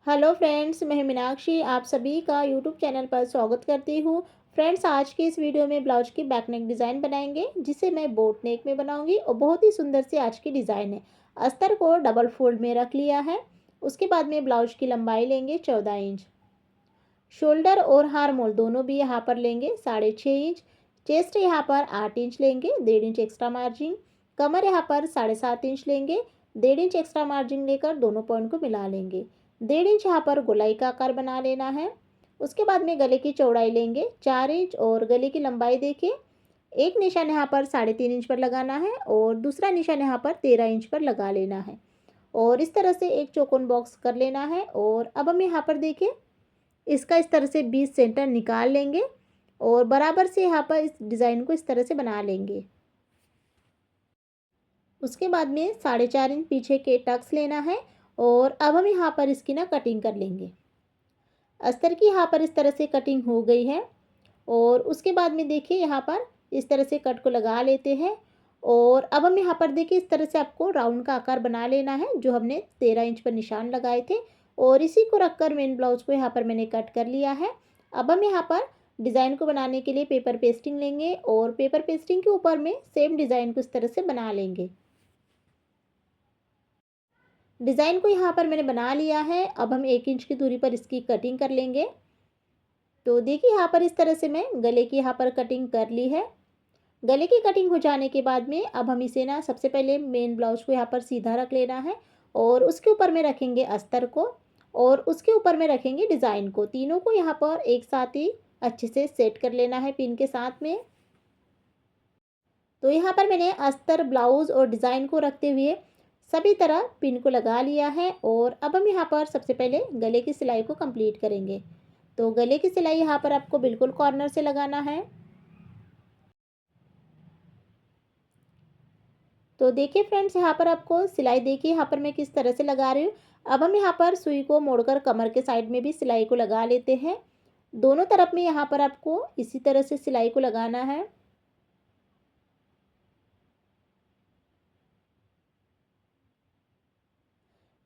Hello friends, मैं मीनाक्षी आप सभी का यूट्यूब चैनल पर स्वागत करती हूँ। फ्रेंड्स, आज की इस वीडियो में ब्लाउज की बैक नेक डिज़ाइन बनाएंगे जिसे मैं बोट नेक में बनाऊंगी और बहुत ही सुंदर सी आज की डिज़ाइन है। अस्तर को डबल फोल्ड में रख लिया है। उसके बाद में ब्लाउज की लंबाई लेंगे 14 इंच। शोल्डर और हार्म होल दोनों भी यहाँ पर लेंगे 6.5 इंच। चेस्ट यहाँ पर 8 इंच लेंगे, 1.5 इंच एक्स्ट्रा मार्जिन। कमर यहाँ पर 7.5 इंच लेंगे, 1.5 इंच एक्स्ट्रा मार्जिन लेकर दोनों पॉइंट को मिला लेंगे। 1.5 इंच यहाँ पर गोलाई का आकार बना लेना है। उसके बाद में गले की चौड़ाई लेंगे 4 इंच और गले की लंबाई देखिए, एक निशान यहाँ पर 3.5 इंच पर लगाना है और दूसरा निशान यहाँ पर 13 इंच पर लगा लेना है। और इस तरह से एक चौकोन बॉक्स कर लेना है। और अब हम यहाँ पर देखिए इसका इस तरह से 20 सेंटर निकाल लेंगे और बराबर से यहाँ पर इस डिज़ाइन को इस तरह से बना लेंगे। उसके बाद में 4.5 इंच पीछे के टक्स लेना है और अब हम यहाँ पर इसकी ना कटिंग कर लेंगे। अस्तर की यहाँ पर इस तरह से कटिंग हो गई है। और उसके बाद में देखिए यहाँ पर इस तरह से कट को लगा लेते हैं। और अब हम यहाँ पर देखिए इस तरह से आपको राउंड का आकार बना लेना है जो हमने 13 इंच पर निशान लगाए थे। और इसी को रखकर मेन ब्लाउज को यहाँ पर मैंने कट कर लिया है। अब हम यहाँ पर डिज़ाइन को बनाने के लिए पेपर पेस्टिंग लेंगे और पेपर पेस्टिंग के ऊपर में सेम डिज़ाइन को इस तरह से बना लेंगे। डिज़ाइन को यहाँ पर मैंने बना लिया है। अब हम 1 इंच की दूरी पर इसकी कटिंग कर लेंगे। तो देखिए यहाँ पर इस तरह से मैं गले की यहाँ पर कटिंग कर ली है। गले की कटिंग हो जाने के बाद में अब हम इसे ना सबसे पहले मेन ब्लाउज को यहाँ पर सीधा रख लेना है और उसके ऊपर में रखेंगे अस्तर को और उसके ऊपर में रखेंगे डिज़ाइन को। तीनों को यहाँ पर एक साथ ही अच्छे से सेट कर लेना है पिन के साथ में। तो यहाँ पर मैंने अस्तर, ब्लाउज और डिज़ाइन को रखते हुए सभी तरह पिन को लगा लिया है। और अब हम यहाँ पर सबसे पहले गले की सिलाई को कंप्लीट करेंगे। तो गले की सिलाई यहाँ पर आपको बिल्कुल कॉर्नर से लगाना है। तो देखिए फ्रेंड्स, यहाँ पर आपको सिलाई देखिए यहाँ पर मैं किस तरह से लगा रही हूँ। अब हम यहाँ पर सुई को मोड़कर कमर के साइड में भी सिलाई को लगा लेते हैं। दोनों तरफ में यहाँ पर आपको इसी तरह से सिलाई को लगाना है।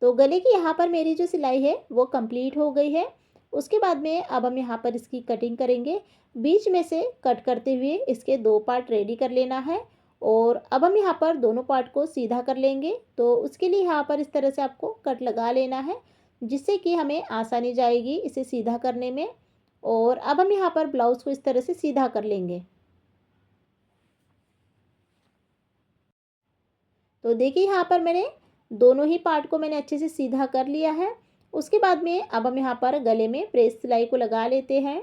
तो गले की यहाँ पर मेरी जो सिलाई है वो कंप्लीट हो गई है। उसके बाद में अब हम यहाँ पर इसकी कटिंग करेंगे। बीच में से कट करते हुए इसके दो पार्ट रेडी कर लेना है। और अब हम यहाँ पर दोनों पार्ट को सीधा कर लेंगे। तो उसके लिए यहाँ पर इस तरह से आपको कट लगा लेना है जिससे कि हमें आसानी जाएगी इसे सीधा करने में। और अब हम यहाँ पर ब्लाउज को इस तरह से सीधा कर लेंगे। तो देखिए यहाँ पर मैंने दोनों ही पार्ट को मैंने अच्छे से सीधा कर लिया है। उसके बाद में अब हम यहाँ पर गले में प्रेस सिलाई को लगा लेते हैं।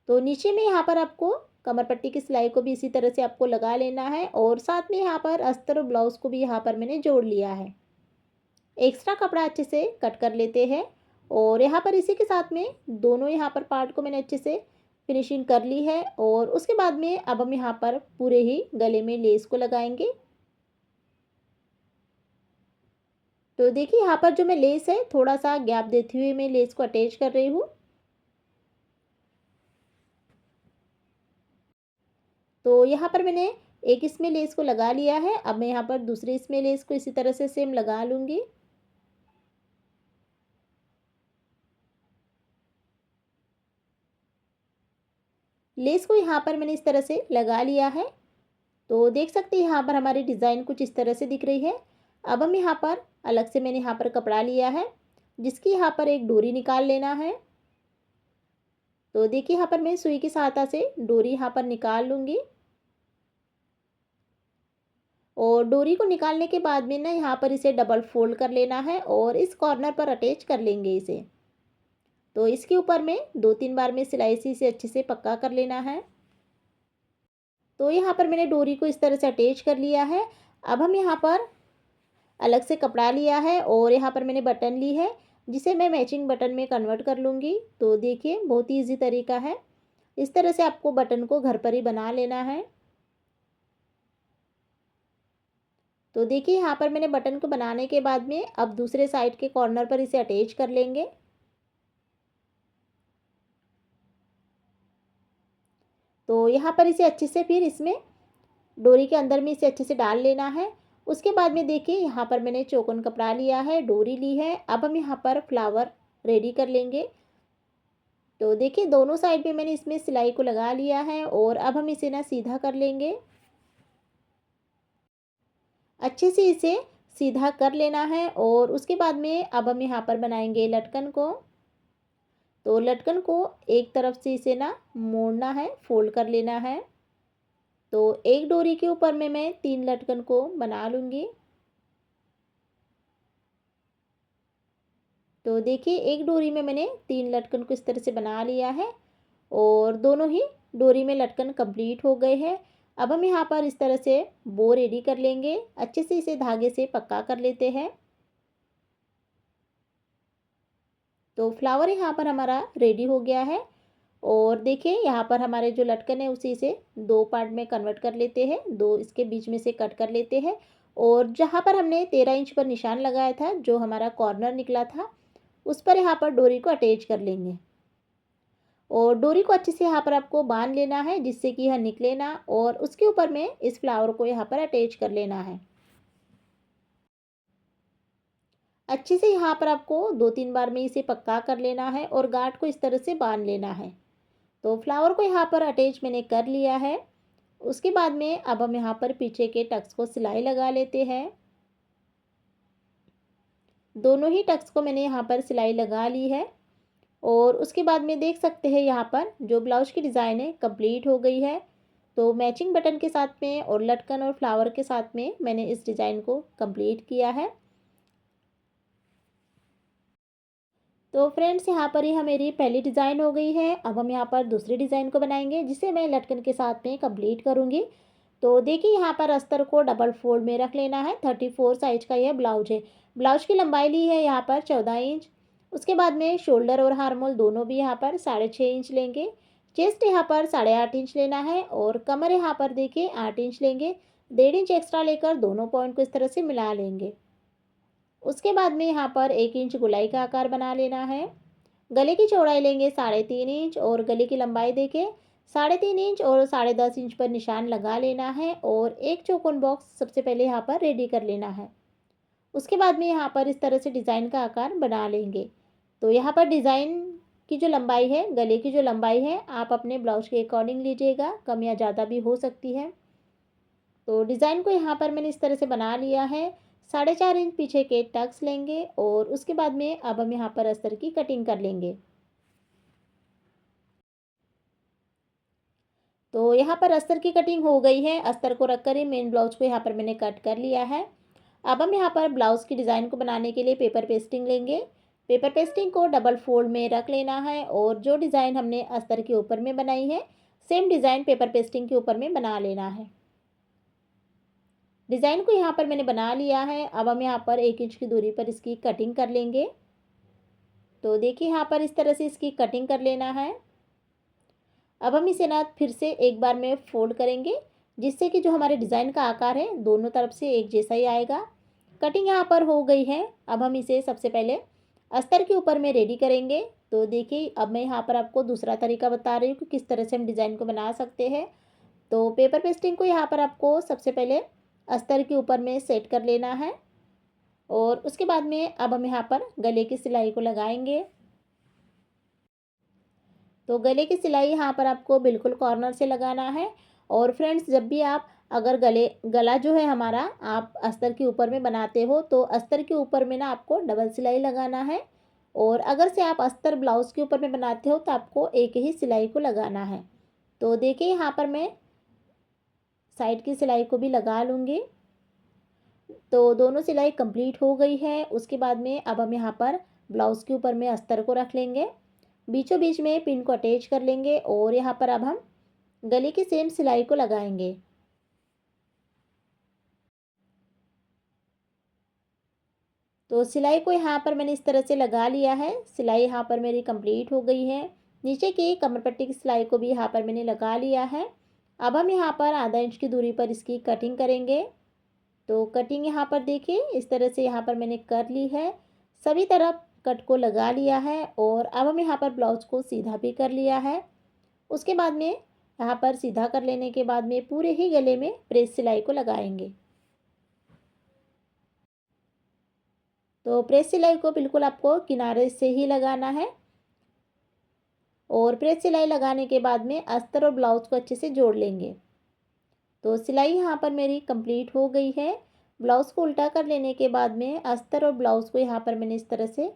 तो नीचे में यहाँ पर आपको कमर पट्टी की सिलाई को भी इसी तरह से आपको लगा लेना है और साथ में यहाँ पर अस्तर और ब्लाउज को भी यहाँ पर मैंने जोड़ लिया है। एक्स्ट्रा कपड़ा अच्छे से कट कर लेते हैं। और यहाँ पर इसी के साथ में दोनों यहाँ पर पार्ट को मैंने अच्छे से फिनिशिंग कर ली है। और उसके बाद में अब हम यहाँ पर पूरे ही गले में लेस को लगाएंगे। तो देखिए यहाँ पर जो मैं लेस है थोड़ा सा गैप देते हुए मैं लेस को अटैच कर रही हूँ। तो यहाँ पर मैंने एक इसमें लेस को लगा लिया है। अब मैं यहाँ पर दूसरे इसमें लेस को इसी तरह से सेम लगा लूँगी। लेस को यहाँ पर मैंने इस तरह से लगा लिया है। तो देख सकते हैं यहाँ पर हमारी डिज़ाइन कुछ इस तरह से दिख रही है। अब हम यहाँ पर अलग से मैंने यहाँ पर कपड़ा लिया है जिसकी यहाँ पर एक डोरी निकाल लेना है। तो देखिए यहाँ पर मैं सुई की सहायता से डोरी यहाँ पर निकाल लूँगी। और डोरी को निकालने के बाद में ना यहाँ पर इसे डबल फोल्ड कर लेना है और इस कॉर्नर पर अटैच कर लेंगे इसे। तो इसके ऊपर में 2-3 बार में सिलाई से अच्छे से पक्का कर लेना है। तो यहाँ पर मैंने डोरी को इस तरह से अटैच कर लिया है। अब हम यहाँ पर अलग से कपड़ा लिया है और यहाँ पर मैंने बटन ली है जिसे मैं मैचिंग बटन में कन्वर्ट कर लूँगी। तो देखिए बहुत ही ईजी तरीका है। इस तरह से आपको बटन को घर पर ही बना लेना है। तो देखिए यहाँ पर मैंने बटन को बनाने के बाद में अब दूसरे साइड के कॉर्नर पर इसे अटैच कर लेंगे। तो यहाँ पर इसे अच्छे से फिर इसमें डोरी के अंदर में इसे अच्छे से डाल लेना है। उसके बाद में देखिए यहाँ पर मैंने चौकोन कपड़ा लिया है, डोरी ली है। अब हम यहाँ पर फ्लावर रेडी कर लेंगे। तो देखिए दोनों साइड पे मैंने इसमें सिलाई को लगा लिया है और अब हम इसे ना सीधा कर लेंगे। अच्छे से इसे सीधा कर लेना है और उसके बाद में अब हम यहाँ पर बनाएंगे लटकन को। तो लटकन को एक तरफ से इसे ना मोड़ना है, फोल्ड कर लेना है। तो एक डोरी के ऊपर में मैं 3 लटकन को बना लूँगी। तो देखिए एक डोरी में मैंने 3 लटकन को इस तरह से बना लिया है और दोनों ही डोरी में लटकन कंप्लीट हो गए हैं। अब हम यहाँ पर इस तरह से बो रेडी कर लेंगे। अच्छे से इसे धागे से पक्का कर लेते हैं। तो फ्लावर यहाँ पर हमारा रेडी हो गया है और देखिए यहाँ पर हमारे जो लटकन है उसी से 2 पार्ट में कन्वर्ट कर लेते हैं। 2 इसके बीच में से कट कर लेते हैं और जहाँ पर हमने 13 इंच पर निशान लगाया था, जो हमारा कॉर्नर निकला था, उस पर यहाँ पर डोरी को अटैच कर लेंगे और डोरी को अच्छे से यहाँ पर आपको बांध लेना है जिससे कि यह निकले ना, और उसके ऊपर में इस फ्लावर को यहाँ पर अटैच कर लेना है। अच्छे से यहाँ पर आपको 2-3 बार में इसे पक्का कर लेना है और गांठ को इस तरह से बांध लेना है। तो फ्लावर को यहाँ पर अटैच मैंने कर लिया है। उसके बाद में अब हम यहाँ पर पीछे के टक्स को सिलाई लगा लेते हैं। दोनों ही टक्स को मैंने यहाँ पर सिलाई लगा ली है और उसके बाद में देख सकते हैं यहाँ पर जो ब्लाउज की डिज़ाइन है कंप्लीट हो गई है। तो मैचिंग बटन के साथ में और लटकन और फ्लावर के साथ में मैंने इस डिज़ाइन को कंप्लीट किया है। तो फ्रेंड्स यहाँ पर ही मेरी पहली डिज़ाइन हो गई है। अब हम यहाँ पर दूसरी डिज़ाइन को बनाएंगे जिसे मैं लटकन के साथ में कंप्लीट करूँगी। तो देखिए यहाँ पर अस्तर को डबल फोल्ड में रख लेना है। 34 साइज का यह ब्लाउज है। ब्लाउज की लंबाई ली है यहाँ पर 14 इंच। उसके बाद में शोल्डर और हार्मोल दोनों भी यहाँ पर 6.5 इंच लेंगे। चेस्ट यहाँ पर 8.5 इंच लेना है और कमर यहाँ पर देखिए 8 इंच लेंगे। 1.5 इंच एक्स्ट्रा लेकर दोनों पॉइंट को इस तरह से मिला लेंगे। उसके बाद में यहाँ पर 1 इंच गोलाई का आकार बना लेना है। गले की चौड़ाई लेंगे 3.5 इंच और गले की लंबाई देके 3.5 इंच और 10.5 इंच पर निशान लगा लेना है और एक चौकोन बॉक्स सबसे पहले यहाँ पर रेडी कर लेना है। उसके बाद में यहाँ पर इस तरह से डिज़ाइन का आकार बना लेंगे। तो यहाँ पर डिज़ाइन की जो लंबाई है, गले की जो लंबाई है, आप अपने ब्लाउज के अकॉर्डिंग लीजिएगा, कम या ज़्यादा भी हो सकती है। तो डिज़ाइन को यहाँ पर मैंने इस तरह से बना लिया है। 4.5 इंच पीछे के टक्स लेंगे और उसके बाद में अब हम यहाँ पर अस्तर की कटिंग कर लेंगे। तो यहाँ पर अस्तर की कटिंग हो गई है। अस्तर को रखकर ही मेन ब्लाउज को यहाँ पर मैंने कट कर लिया है। अब हम यहाँ पर ब्लाउज की डिज़ाइन को बनाने के लिए पेपर पेस्टिंग लेंगे। पेपर पेस्टिंग को डबल फोल्ड में रख लेना है और जो डिज़ाइन हमने अस्तर के ऊपर में बनाई है, सेम डिज़ाइन पेपर पेस्टिंग के ऊपर में बना लेना है। डिज़ाइन को यहाँ पर मैंने बना लिया है। अब हम यहाँ पर 1 इंच की दूरी पर इसकी कटिंग कर लेंगे। तो देखिए यहाँ पर इस तरह से इसकी कटिंग कर लेना है। अब हम इसे ना फिर से एक बार में फोल्ड करेंगे जिससे कि जो हमारे डिज़ाइन का आकार है दोनों तरफ से एक जैसा ही आएगा। कटिंग यहाँ पर हो गई है। अब हम इसे सबसे पहले अस्तर के ऊपर में रेडी करेंगे। तो देखिए अब मैं यहाँ पर आपको दूसरा तरीका बता रही हूँ कि किस तरह से हम डिज़ाइन को बना सकते हैं। तो पेपर पेस्टिंग को यहाँ पर आपको सबसे पहले अस्तर के ऊपर में सेट कर लेना है और उसके बाद में अब हम यहाँ पर गले की सिलाई को लगाएंगे। तो गले की सिलाई यहाँ पर आपको बिल्कुल कॉर्नर से लगाना है। और फ्रेंड्स जब भी आप अगर गला जो है हमारा आप अस्तर के ऊपर में बनाते हो तो अस्तर के ऊपर में ना आपको डबल सिलाई लगाना है और अगर से आप अस्तर ब्लाउज़ के ऊपर में बनाते हो तो आपको एक ही सिलाई को लगाना है। तो देखिए यहाँ पर मैं साइड की सिलाई को भी लगा लूँगी। तो दोनों सिलाई कंप्लीट हो गई है। उसके बाद में अब हम यहाँ पर ब्लाउज़ के ऊपर में अस्तर को रख लेंगे। बीचों बीच में पिन को अटैच कर लेंगे और यहाँ पर अब हम गले की सेम सिलाई को लगाएंगे। तो सिलाई को यहाँ पर मैंने इस तरह से लगा लिया है। सिलाई यहाँ पर मेरी कंप्लीट हो गई है। नीचे की कमर पट्टी की सिलाई को भी यहाँ पर मैंने लगा लिया है। अब हम यहाँ पर आधा इंच की दूरी पर इसकी कटिंग करेंगे। तो कटिंग यहाँ पर देखिए इस तरह से यहाँ पर मैंने कर ली है। सभी तरफ कट को लगा लिया है और अब हम यहाँ पर ब्लाउज को सीधा भी कर लिया है। उसके बाद में यहाँ पर सीधा कर लेने के बाद में पूरे ही गले में प्रेस सिलाई को लगाएंगे। तो प्रेस सिलाई को बिल्कुल आपको किनारे से ही लगाना है और प्रेस सिलाई लगाने के बाद में अस्तर और ब्लाउज को अच्छे से जोड़ लेंगे। तो सिलाई यहाँ पर मेरी कंप्लीट हो गई है। ब्लाउज़ को उल्टा कर लेने के बाद में अस्तर और ब्लाउज़ को यहाँ पर मैंने इस तरह से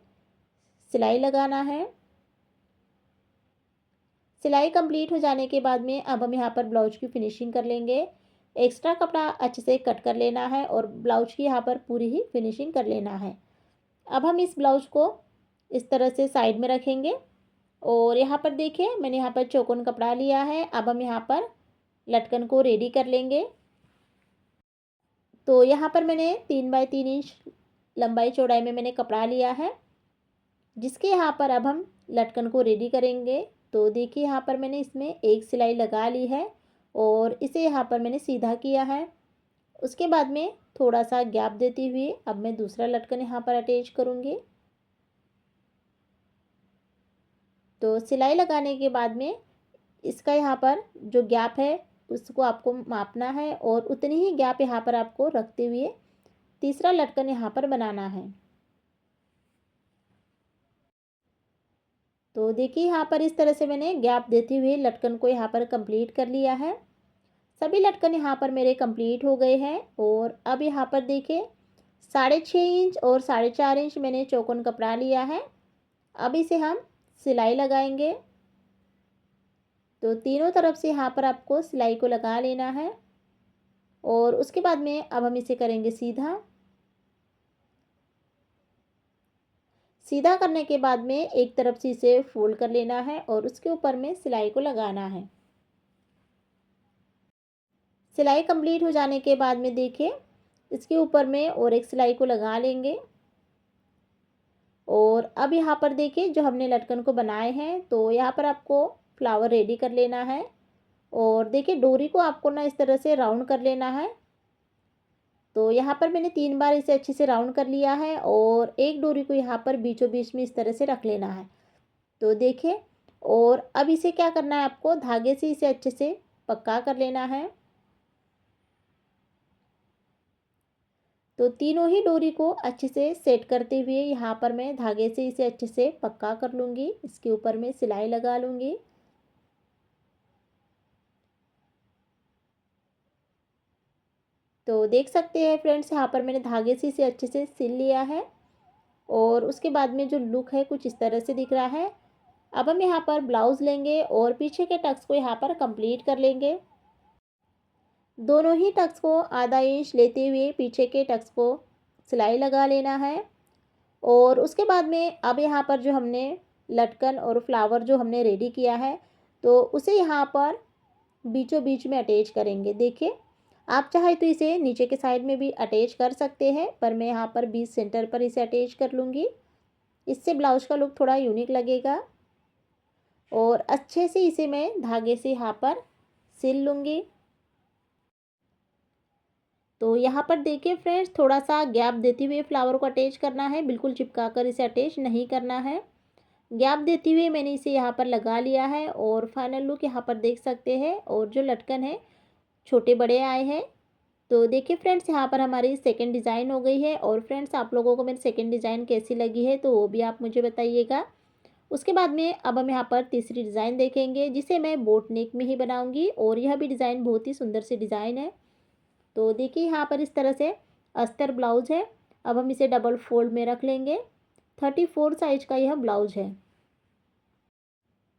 सिलाई लगाना है। सिलाई कंप्लीट हो जाने के बाद में अब हम यहाँ पर ब्लाउज की फिनिशिंग कर लेंगे। एक्स्ट्रा कपड़ा अच्छे से कट कर लेना है और ब्लाउज की यहाँ पर पूरी ही फिनिशिंग कर लेना है। अब हम इस ब्लाउज को इस तरह से साइड में रखेंगे और यहाँ पर देखिए मैंने यहाँ पर चौकोन कपड़ा लिया है। अब हम यहाँ पर लटकन को रेडी कर लेंगे। तो यहाँ पर मैंने 3 बाई 3 इंच लंबाई चौड़ाई में मैंने कपड़ा लिया है, जिसके यहाँ पर अब हम लटकन को रेडी करेंगे। तो देखिए यहाँ पर मैंने इसमें एक सिलाई लगा ली है और इसे यहाँ पर मैंने सीधा किया है। उसके बाद में थोड़ा सा गैप देते हुए अब मैं दूसरा लटकन यहाँ पर अटैच करूँगी। तो सिलाई लगाने के बाद में इसका यहाँ पर जो गैप है उसको आपको मापना है और उतनी ही गैप यहाँ पर आपको रखते हुए तीसरा लटकन यहाँ पर बनाना है। तो देखिए यहाँ पर इस तरह से मैंने गैप देते हुए लटकन को यहाँ पर कंप्लीट कर लिया है। सभी लटकन यहाँ पर मेरे कंप्लीट हो गए हैं और अब यहाँ पर देखिए 6.5 इंच और 4.5 इंच मैंने चौकोन कपड़ा लिया है। अब इसे हम सिलाई लगाएंगे। तो तीनों तरफ से यहाँ पर आपको सिलाई को लगा लेना है और उसके बाद में अब हम इसे करेंगे सीधा। सीधा करने के बाद में एक तरफ से इसे फोल्ड कर लेना है और उसके ऊपर में सिलाई को लगाना है। सिलाई कंप्लीट हो जाने के बाद में देखिए इसके ऊपर में और एक सिलाई को लगा लेंगे और अब यहाँ पर देखिए जो हमने लटकन को बनाए हैं तो यहाँ पर आपको फ्लावर रेडी कर लेना है और देखिए डोरी को आपको ना इस तरह से राउंड कर लेना है। तो यहाँ पर मैंने 3 बार इसे अच्छे से राउंड कर लिया है और एक डोरी को यहाँ पर बीचों बीच में इस तरह से रख लेना है। तो देखिए और अब इसे क्या करना है, आपको धागे से इसे अच्छे से पक्का कर लेना है। तो तीनों ही डोरी को अच्छे से सेट करते हुए यहाँ पर मैं धागे से इसे अच्छे से पक्का कर लूँगी। इसके ऊपर मैं सिलाई लगा लूँगी। तो देख सकते हैं फ्रेंड्स यहाँ पर मैंने धागे से इसे अच्छे से सिल लिया है और उसके बाद में जो लुक है कुछ इस तरह से दिख रहा है। अब हम यहाँ पर ब्लाउज़ लेंगे और पीछे के टक्स को यहाँ पर कंप्लीट कर लेंगे। दोनों ही टक्स को आधा इंच लेते हुए पीछे के टक्स को सिलाई लगा लेना है और उसके बाद में अब यहाँ पर जो हमने लटकन और फ्लावर जो हमने रेडी किया है तो उसे यहाँ पर बीचों बीच में अटैच करेंगे। देखिए आप चाहे तो इसे नीचे के साइड में भी अटैच कर सकते हैं, पर मैं यहाँ पर बीच सेंटर पर इसे अटैच कर लूँगी। इससे ब्लाउज का लुक थोड़ा यूनिक लगेगा और अच्छे से इसे मैं धागे से यहाँ पर सिल लूँगी। तो यहाँ पर देखिए फ्रेंड्स थोड़ा सा गैप देते हुए फ्लावर को अटैच करना है, बिल्कुल चिपका कर इसे अटैच नहीं करना है। गैप देते हुए मैंने इसे यहाँ पर लगा लिया है और फाइनल लुक यहाँ पर देख सकते हैं और जो लटकन है छोटे बड़े आए हैं। तो देखिए फ्रेंड्स यहाँ पर हमारी सेकंड डिज़ाइन हो गई है और फ्रेंड्स आप लोगों को मेरी सेकंड डिज़ाइन कैसी लगी है तो वो भी आप मुझे बताइएगा। उसके बाद में अब हम यहाँ पर तीसरी डिज़ाइन देखेंगे जिसे मैं बोट नेक में ही बनाऊँगी और यह भी डिज़ाइन बहुत ही सुंदर सी डिज़ाइन है। तो देखिए यहाँ पर इस तरह से अस्तर ब्लाउज है। अब हम इसे डबल फोल्ड में रख लेंगे। 34 साइज का यह ब्लाउज है।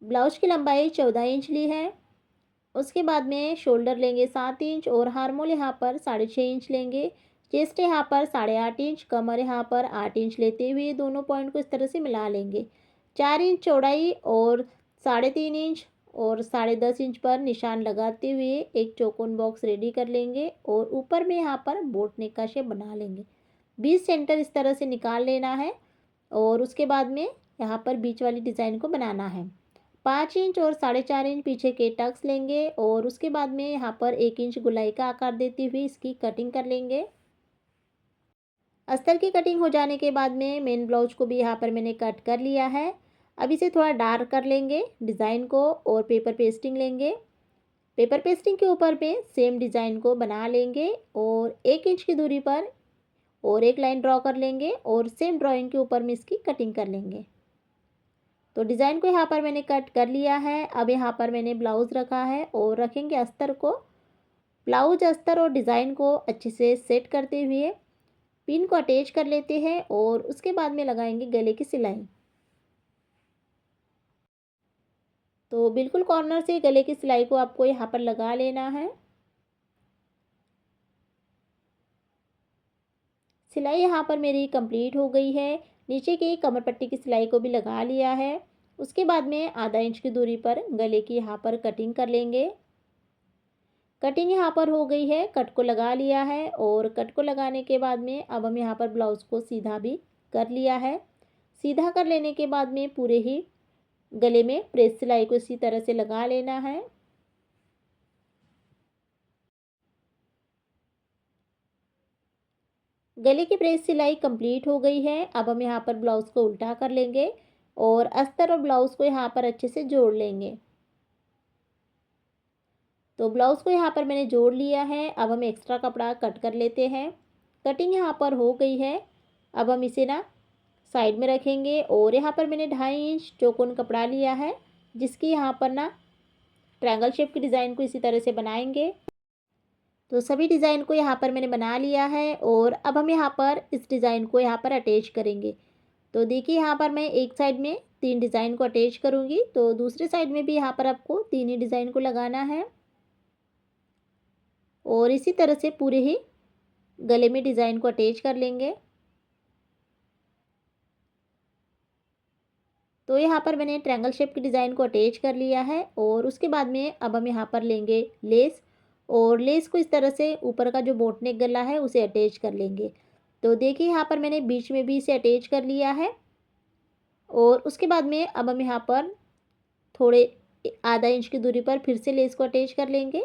ब्लाउज की लंबाई 14 इंच ली है। उसके बाद में शोल्डर लेंगे 7 इंच और हार्मोल यहाँ पर 6.5 इंच लेंगे। चेस्ट यहाँ पर 8.5 इंच, कमर यहाँ पर 8 इंच लेते हुए दोनों पॉइंट को इस तरह से मिला लेंगे। 4 इंच चौड़ाई और 3.5 इंच और 10.5 इंच पर निशान लगाते हुए एक चौकोन बॉक्स रेडी कर लेंगे और ऊपर में यहाँ पर बोट नेक का शेप बना लेंगे। बीच सेंटर इस तरह से निकाल लेना है और उसके बाद में यहाँ पर बीच वाली डिज़ाइन को बनाना है। 5 इंच और 4.5 इंच पीछे के टक्स लेंगे और उसके बाद में यहाँ पर 1 इंच गुलाई का आकार देते हुए इसकी कटिंग कर लेंगे। अस्तर की कटिंग हो जाने के बाद में मेन ब्लाउज को भी यहाँ पर मैंने कट कर लिया है। अब इसे थोड़ा डार्क कर लेंगे डिज़ाइन को और पेपर पेस्टिंग लेंगे। पेपर पेस्टिंग के ऊपर में सेम डिज़ाइन को बना लेंगे और 1 इंच की दूरी पर और एक लाइन ड्रॉ कर लेंगे और सेम ड्राइंग के ऊपर में इसकी कटिंग कर लेंगे। तो डिज़ाइन को यहाँ पर मैंने कट कर लिया है। अब यहाँ पर मैंने ब्लाउज़ रखा है और रखेंगे अस्तर को। ब्लाउज अस्तर और डिज़ाइन को अच्छे से सेट करते हुए पिन को अटैच कर लेते हैं और उसके बाद में लगाएंगे गले की सिलाई। तो बिल्कुल कॉर्नर से गले की सिलाई को आपको यहाँ पर लगा लेना है। सिलाई यहाँ पर मेरी कंप्लीट हो गई है। नीचे की कमर पट्टी की सिलाई को भी लगा लिया है। उसके बाद में आधा इंच की दूरी पर गले की यहाँ पर कटिंग कर लेंगे। कटिंग यहाँ पर हो गई है, कट को लगा लिया है और कट को लगाने के बाद में अब हम यहाँ पर ब्लाउज़ को सीधा भी कर लिया है। सीधा कर लेने के बाद में पूरे ही गले में प्रेस सिलाई को इसी तरह से लगा लेना है। गले की प्रेस सिलाई कंप्लीट हो गई है। अब हम यहाँ पर ब्लाउज़ को उल्टा कर लेंगे और अस्तर और ब्लाउज़ को यहाँ पर अच्छे से जोड़ लेंगे। तो ब्लाउज़ को यहाँ पर मैंने जोड़ लिया है। अब हम एक्स्ट्रा कपड़ा कट कर लेते हैं। कटिंग यहाँ पर हो गई है। अब हम इसे ना साइड में रखेंगे और यहाँ पर मैंने 2.5 इंच चौकोन कपड़ा लिया है, जिसकी यहाँ पर ना ट्रायंगल शेप की डिज़ाइन को इसी तरह से बनाएंगे। तो सभी डिज़ाइन को यहाँ पर मैंने बना लिया है और अब हम यहाँ पर इस डिज़ाइन को यहाँ पर अटैच करेंगे। तो देखिए यहाँ पर मैं एक साइड में 3 डिज़ाइन को अटैच करूँगी, तो दूसरे साइड में भी यहाँ पर आपको 3 ही डिज़ाइन को लगाना है और इसी तरह से पूरे ही गले में डिज़ाइन को अटैच कर लेंगे। तो यहाँ पर मैंने ट्रायंगल शेप की डिज़ाइन को अटैच कर लिया है और उसके बाद में अब हम यहाँ पर लेंगे लेस और लेस को इस तरह से ऊपर का जो बोट नेक गला है उसे अटैच कर लेंगे। तो देखिए यहाँ पर मैंने बीच में भी इसे अटैच कर लिया है और उसके बाद में अब हम यहाँ पर थोड़े आधा इंच की दूरी पर फिर से लेस को अटैच कर लेंगे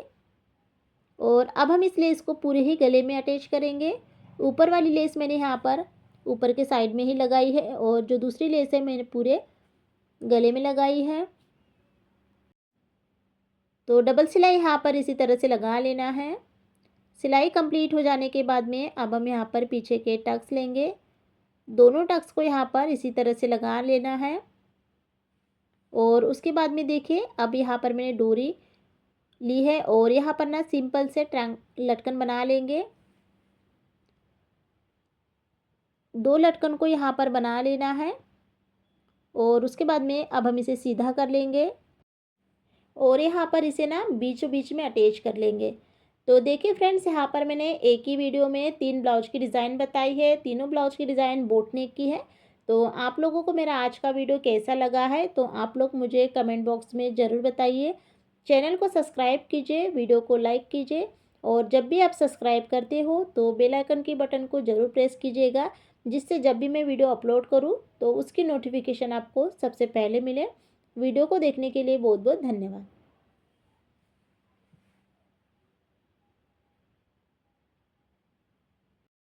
और अब हम इस लेस को पूरे ही गले में अटैच करेंगे। ऊपर वाली लेस मैंने यहाँ पर ऊपर के साइड में ही लगाई है और जो दूसरी लेस है मैंने पूरे गले में लगाई है। तो डबल सिलाई यहाँ पर इसी तरह से लगा लेना है। सिलाई कंप्लीट हो जाने के बाद में अब हम यहाँ पर पीछे के टक्स लेंगे। दोनों टक्स को यहाँ पर इसी तरह से लगा लेना है और उसके बाद में देखिए अब यहाँ पर मैंने डोरी ली है और यहाँ पर ना सिंपल से लटकन बना लेंगे। 2 लटकन को यहाँ पर बना लेना है और उसके बाद में अब हम इसे सीधा कर लेंगे और यहाँ पर इसे ना बीचों बीच में अटैच कर लेंगे। तो देखिए फ्रेंड्स, यहाँ पर मैंने एक ही वीडियो में 3 ब्लाउज की डिज़ाइन बताई है। तीनों ब्लाउज की डिज़ाइन बोट नेक की है। तो आप लोगों को मेरा आज का वीडियो कैसा लगा है तो आप लोग मुझे कमेंट बॉक्स में ज़रूर बताइए। चैनल को सब्सक्राइब कीजिए, वीडियो को लाइक कीजिए और जब भी आप सब्सक्राइब करते हो तो बेल आइकन की बटन को ज़रूर प्रेस कीजिएगा, जिससे जब भी मैं वीडियो अपलोड करूँ तो उसकी नोटिफिकेशन आपको सबसे पहले मिले। वीडियो को देखने के लिए बहुत बहुत धन्यवाद।